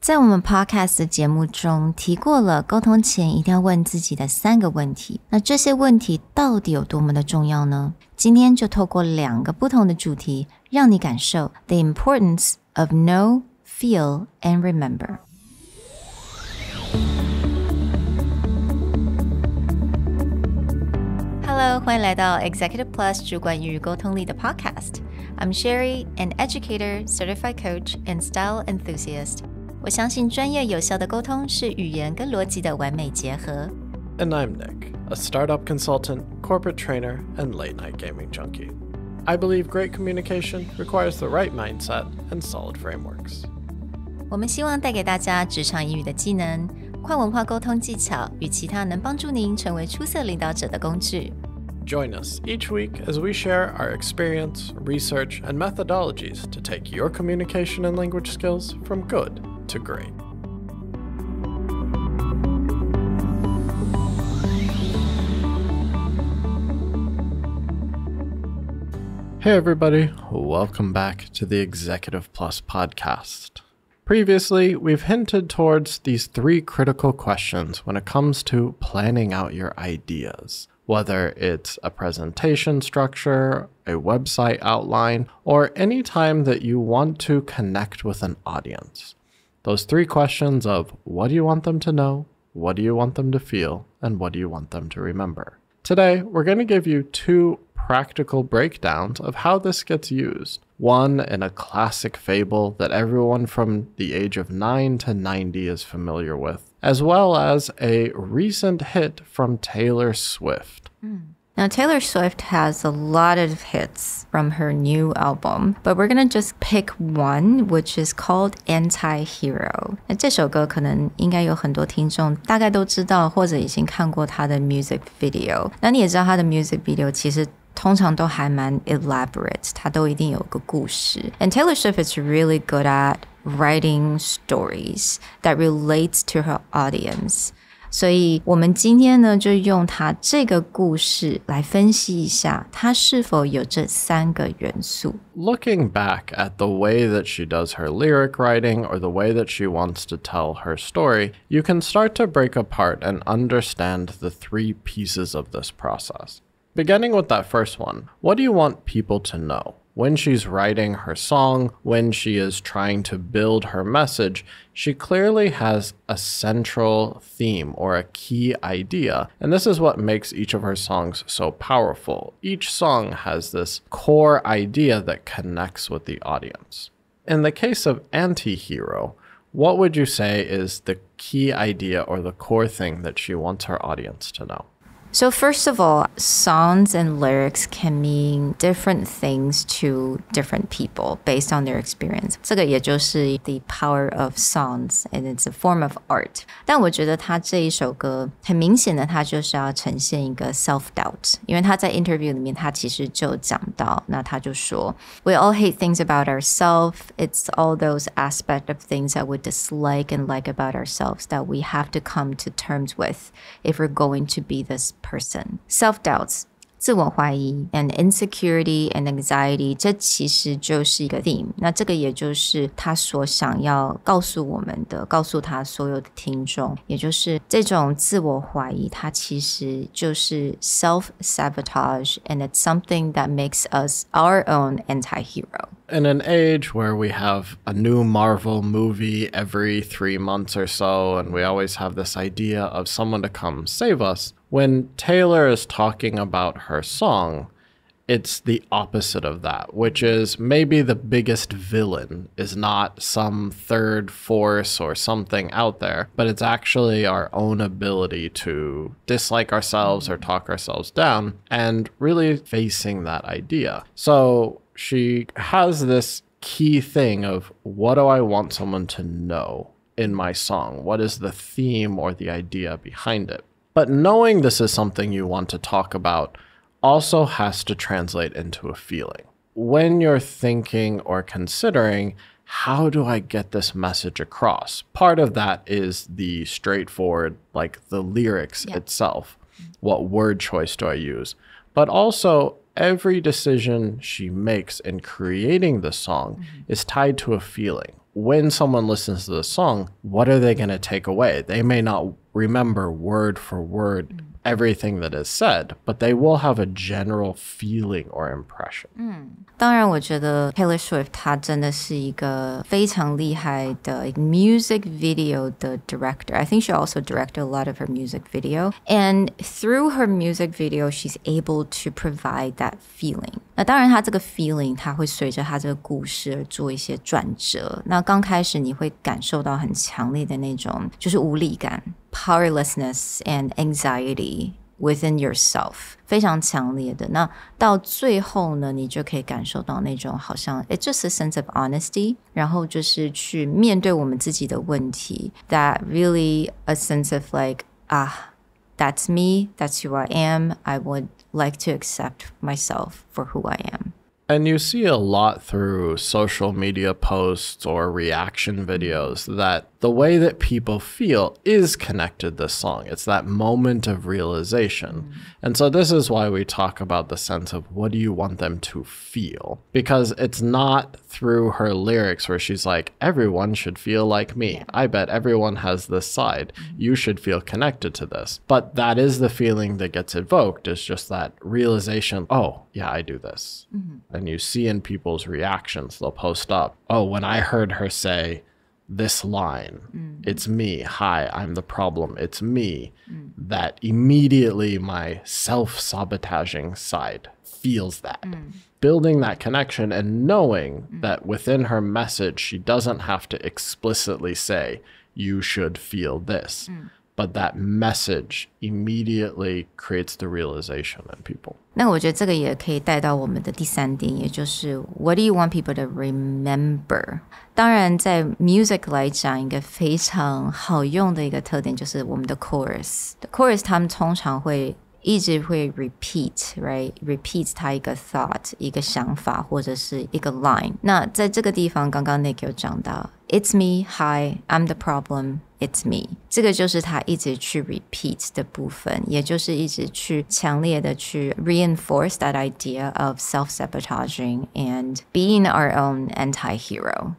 在我们 podcast 的节目中提过了沟通前一定要问自己的3个问题，那这些问题到底有多么的重要呢？今天就透过2个不同的主题，让你感受 the importance of know, feel, and remember.Hello， 欢迎来到 Executive Plus 主管与沟通力的 podcast。I'm Sherry, an educator, certified coach, and style enthusiast. 我相信专业有效的沟通是语言跟逻辑的完美结合。And I'm Nick, a startup consultant, corporate trainer, and late-night gaming junkie. I believe great communication requires the right mindset and solid frameworks. 我们希望带给大家职场英语的技能、跨文化沟通技巧与其他能帮助您成为出色领导者的工具。Join us each week as we share our experience, research, and methodologies to take your communication and language skills from good to great. Hey everybody, welcome back to the Executive Plus podcast. Previously, we've hinted towards these 3 critical questions when it comes to planning out your ideas, whether it's a presentation structure, a website outline, or any time that you want to connect with an audience. Those 3 questions of what do you want them to know, what do you want them to feel, and what do you want them to remember. Today, we're going to give you 2 practical breakdowns of how this gets used. One in a classic fable that everyone from the age of 9 to 90 is familiar with, as well as a recent hit from Taylor Swift. Now, Taylor Swift has a lot of hits from her new album, but we're going to just pick one, which is called Anti-Hero. 那这首歌可能应该有很多听众大概都知道，或者已经看过他的 music video. 那你也知道他的 music video 其实通常都还蛮 elaborate, 它都一定有个故事。And Taylor Swift is really good at writing stories that relates to her audience. 所以我们今天呢，就用它这个故事来分析一下，它是否有这3个元素。Looking back at the way that she does her lyric writing or the way that she wants to tell her story, you can start to break apart and understand the 3 pieces of this process. Beginning with that first one, what do you want people to know? When she's writing her song, when she is trying to build her message, she clearly has a central theme or a key idea. And this is what makes each of her songs so powerful. Each song has this core idea that connects with the audience. In the case of Anti-Hero, what would you say is the key idea or the core thing that she wants her audience to know? So first of all, songs and lyrics can mean different things to different people based on their experience. 这个也就是 the power of songs, and it's a form of art. 但我觉得他这一首歌很明显的，他就是要呈现一个 self-doubt. 因为他在 interview 里面，他其实就讲到，那他就说 We all hate things about ourselves. It's all those aspects of things that we dislike and like about ourselves that we have to come to terms with if we're going to be this person. Self-doubts, 自我怀疑 and insecurity and anxiety, 这其实就是一个 theme. 那这个也就是他所想要告诉我们的，告诉他所有的听众，也就是这种自我怀疑，它其实就是 self-sabotage, and it's something that makes us our own anti-hero. In an age where we have a new Marvel movie every 3 months or so, and we always have this idea of someone to come save us, when Taylor is talking about her song, it's the opposite of that, which is maybe the biggest villain is not some third force or something out there, but it's actually our own ability to dislike ourselves or talk ourselves down and really facing that idea. So she has this key thing of what do I want someone to know in my song? What is the theme or the idea behind it? But knowing this is something you want to talk about also has to translate into a feeling. When you're thinking or considering, how do I get this message across? Part of that is the straightforward, like the lyrics itself. What word choice do I use? But also, every decision she makes in creating the song is tied to a feeling. when someone listens to the song, what are they going to take away? They may not remember word for word everything that is said, but they will have a general feeling or impression. 当然我觉得 Taylor Swift 她真的是一个非常厉害的 music video 的 director. I think she also directed a lot of her music video. And through her music video, she's able to provide that feeling. 那当然她这个 feeling 它会随着她这个故事而做一些转折。那刚开始你会感受到很强烈的那种就是无力感 powerlessness and anxiety within yourself 非常强烈的。那到最后呢，你就可以感受到那种好像 it's just a sense of honesty 然后就是去面对我们自己的问题 that really a sense of like that's me, that's who I am, I would like to accept myself for who I am. And you see a lot through social media posts or reaction videos that the way that people feel is connected to the song. It's that moment of realization. And so this is why we talk about the sense of what do you want them to feel? Because it's not through her lyrics where she's like, everyone should feel like me. I bet everyone has this side. You should feel connected to this. But that is the feeling that gets evoked, is just that realization, oh, yeah, I do this. And you see in people's reactions, they'll post up, oh, when I heard her say this line, it's me, hi, I'm the problem, it's me, that immediately my self-sabotaging side feels that. Building that connection and knowing that within her message, she doesn't have to explicitly say, you should feel this. But that message immediately creates the realization in people. 那我觉得这个也可以带到我们的第三点，也就是 What do you want people to remember? 当然在 music 来讲，一个非常好用的一个特点就是我们的 chorus。chorus 他们通常会一直会 repeat, right? Repeat 它一个 thought, 一个想法或者是一个 line. 那在这个地方，刚刚 Nick 有讲到 It's me, hi, I'm the problem, it's me. 这个就是他一直去 repeat 的部分，也就是一直去强烈的去 reinforce that idea of self-sabotaging and being our own anti-hero.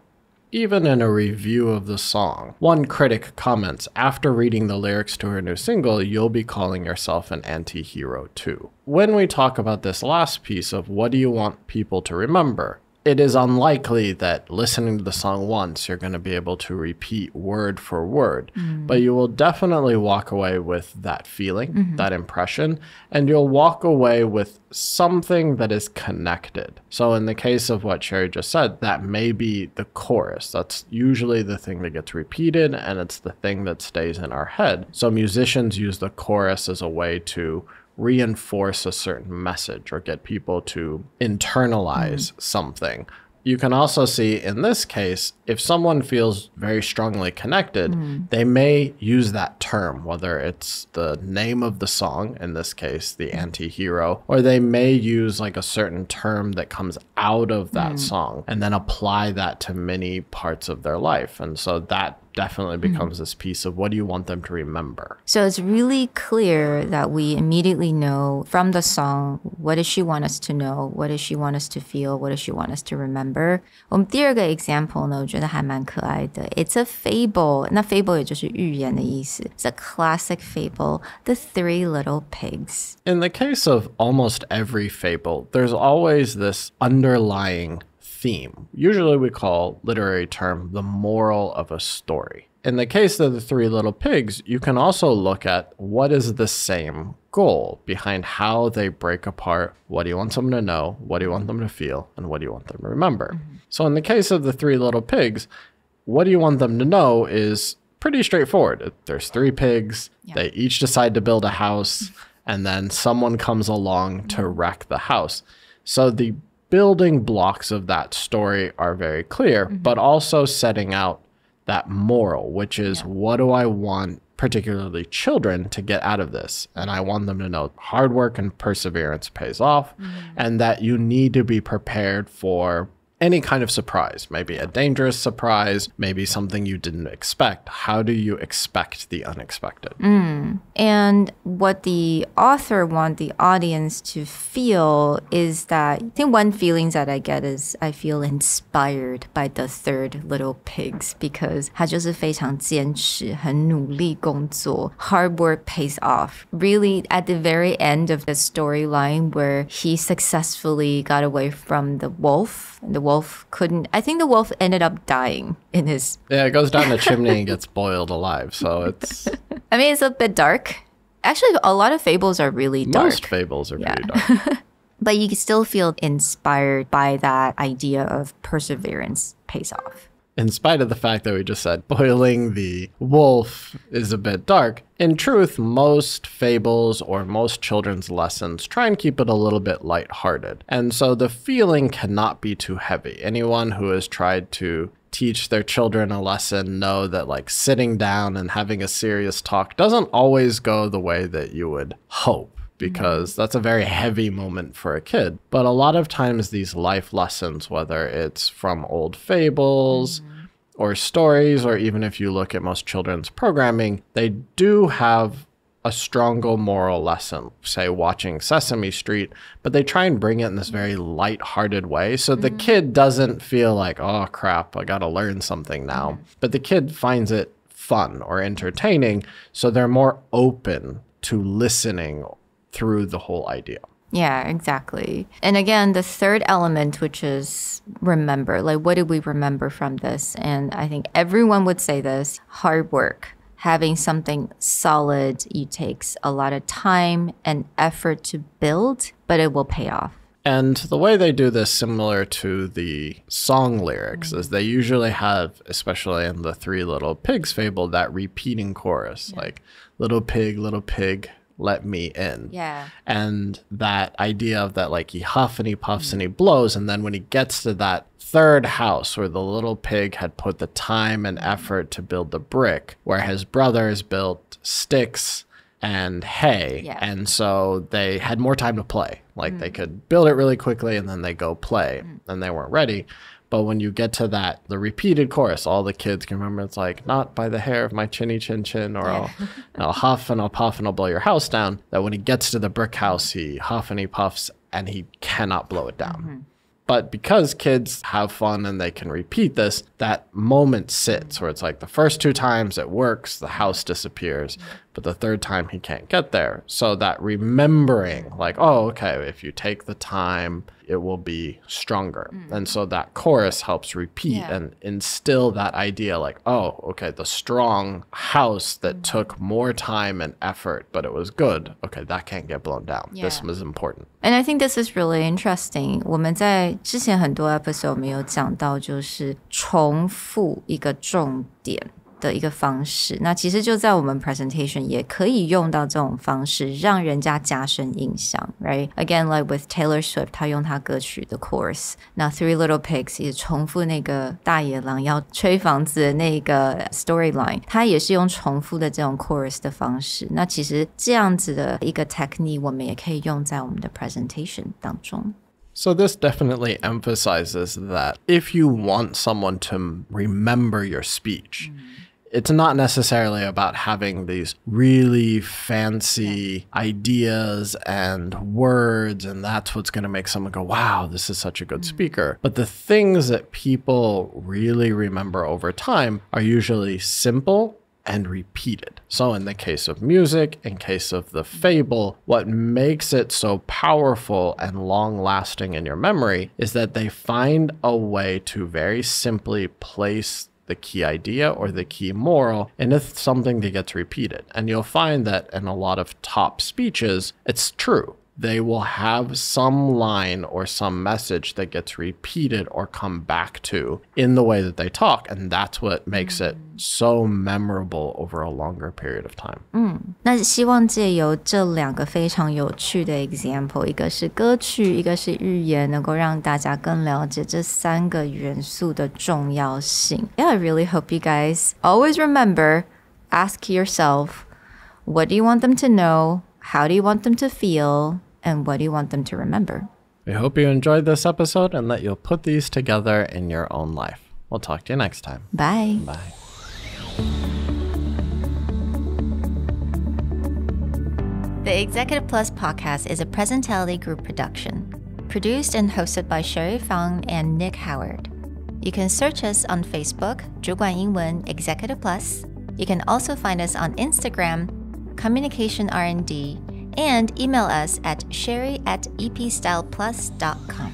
Even in a review of the song, one critic comments, after reading the lyrics to her new single, you'll be calling yourself an anti-hero too. When we talk about this last piece of what do you want people to remember, it is unlikely that listening to the song once, you're going to be able to repeat word for word, but you will definitely walk away with that feeling, that impression, and you'll walk away with something that is connected. So in the case of what Sherry just said, that may be the chorus. That's usually the thing that gets repeated, and it's the thing that stays in our head. So musicians use the chorus as a way to reinforce a certain message or get people to internalize something. You can also see in this case, if someone feels very strongly connected, they may use that term, whether it's the name of the song, in this case, the anti-hero, or they may use like a certain term that comes out of that song and then apply that to many parts of their life. And so that definitely becomes this piece of what do you want them to remember. So it's really clear that we immediately know from the song, what does she want us to know? What does she want us to feel? What does she want us to remember? 我们第二个 example 呢，我觉得还蛮可爱的。It's a fable. 那 fable 也就是寓言的意思。It's a classic fable, The Three Little Pigs. In the case of almost every fable, there's always this underlying theme. Usually we call literary term the moral of a story. In the case of the Three Little Pigs, you can also look at what is the same goal behind how they break apart. What do you want someone to know? What do you want them to feel? And what do you want them to remember? So in the case of the Three Little Pigs, what do you want them to know is pretty straightforward. There's three pigs. They each decide to build a house, and then someone comes along to wreck the house. So the building blocks of that story are very clear, but also setting out that moral, which is what do I want particularly children to get out of this? And I want them to know hard work and perseverance pays off, and that you need to be prepared for any kind of surprise, maybe a dangerous surprise, maybe something you didn't expect. How do you expect the unexpected? And what the author wants the audience to feel is that, I think one feeling that I get is I feel inspired by the third little pigs because 他就是非常坚持，很努力工作, hard work pays off. Really, at the very end of the storyline where he successfully got away from the wolf, the wolf couldn't, I think the wolf ended up dying in his... Yeah, it goes down the chimney and gets boiled alive, so it's... I mean, it's a bit dark. Actually, a lot of fables are really dark. Most fables are pretty dark. But you can still feel inspired by that idea of perseverance pays off. In spite of the fact that we just said boiling the wolf is a bit dark, in truth, most fables or most children's lessons try and keep it a little bit lighthearted. And so the feeling cannot be too heavy. Anyone who has tried to teach their children a lesson know that like sitting down and having a serious talk doesn't always go the way that you would hope, because that's a very heavy moment for a kid. But a lot of times these life lessons, whether it's from old fables or stories, or even if you look at most children's programming, they do have a stronger moral lesson, say watching Sesame Street, but they try and bring it in this very light-hearted way. So the kid doesn't feel like, oh crap, I gotta learn something now. But the kid finds it fun or entertaining, so they're more open to listening through the whole idea. Yeah, exactly. And again, the third element, which is remember, like what did we remember from this? And I think everyone would say this, hard work. Having something solid, it takes a lot of time and effort to build, but it will pay off. And the way they do this, similar to the song lyrics, is they usually have, especially in the Three Little Pigs fable, that repeating chorus, like little pig, let me in. Yeah. And that idea of that, like he huffs and he puffs and he blows. And then when he gets to that third house where the little pig had put the time and effort to build the brick, where his brothers built sticks and hay. Yeah. And so they had more time to play. Like they could build it really quickly and then they go play and they weren't ready. But when you get to that, the repeated chorus, all the kids can remember, it's like, not by the hair of my chinny chin chin, or I'll huff and I'll puff and I'll blow your house down. That when he gets to the brick house, he huff and he puffs and he cannot blow it down. But because kids have fun and they can repeat this, that moment sits where it's like the first two times it works, the house disappears, but the third time he can't get there. So that remembering, like, oh, okay, if you take the time, it will be stronger. And so that chorus helps repeat and instill that idea like, oh, okay, the strong house that took more time and effort, but it was good. Okay, that can't get blown down. This was important. And I think this is really interesting. 我们在之前很多 episode 没有讲到，就是重复一个重点的一个方式，那其实就在我们 presentation 也可以用到这种方式，让人家加深印象 right? Again, like with Taylor Swift, 他用他歌曲的 chorus， 那 Three Little Pigs 也重复那个大野狼要吹房子的那个 storyline， 他也是用重复的这种 chorus 的方式，那其实这样子的一个 technique 我们也可以用在我们的 presentation 当中。So this definitely emphasizes that if you want someone to remember your speech, it's not necessarily about having these really fancy ideas and words, and that's what's going to make someone go, wow, this is such a good speaker. But the things that people really remember over time are usually simple and repeated. So in the case of music, in case of the fable, what makes it so powerful and long-lasting in your memory is that they find a way to very simply place the key idea or the key moral into something that gets repeated. And you'll find that in a lot of top speeches, it's true. They will have some line or some message that gets repeated or come back to in the way that they talk. And that's what makes it so memorable over a longer period of time. 那希望借由这两个非常有趣的 example， 一个是歌曲，一个是寓言，能够让大家更了解这三个元素的重要性。Yeah, I really hope you guys always remember, ask yourself, what do you want them to know? How do you want them to feel? And what do you want them to remember? We hope you enjoyed this episode and that you'll put these together in your own life. We'll talk to you next time. Bye. Bye. The Executive Plus podcast is a Presentality Group production, produced and hosted by Sherry Fang and Nick Howard. You can search us on Facebook, 主管英文 Executive Plus. You can also find us on Instagram, Communication R&D, and email us at sherry@epstyleplus.com.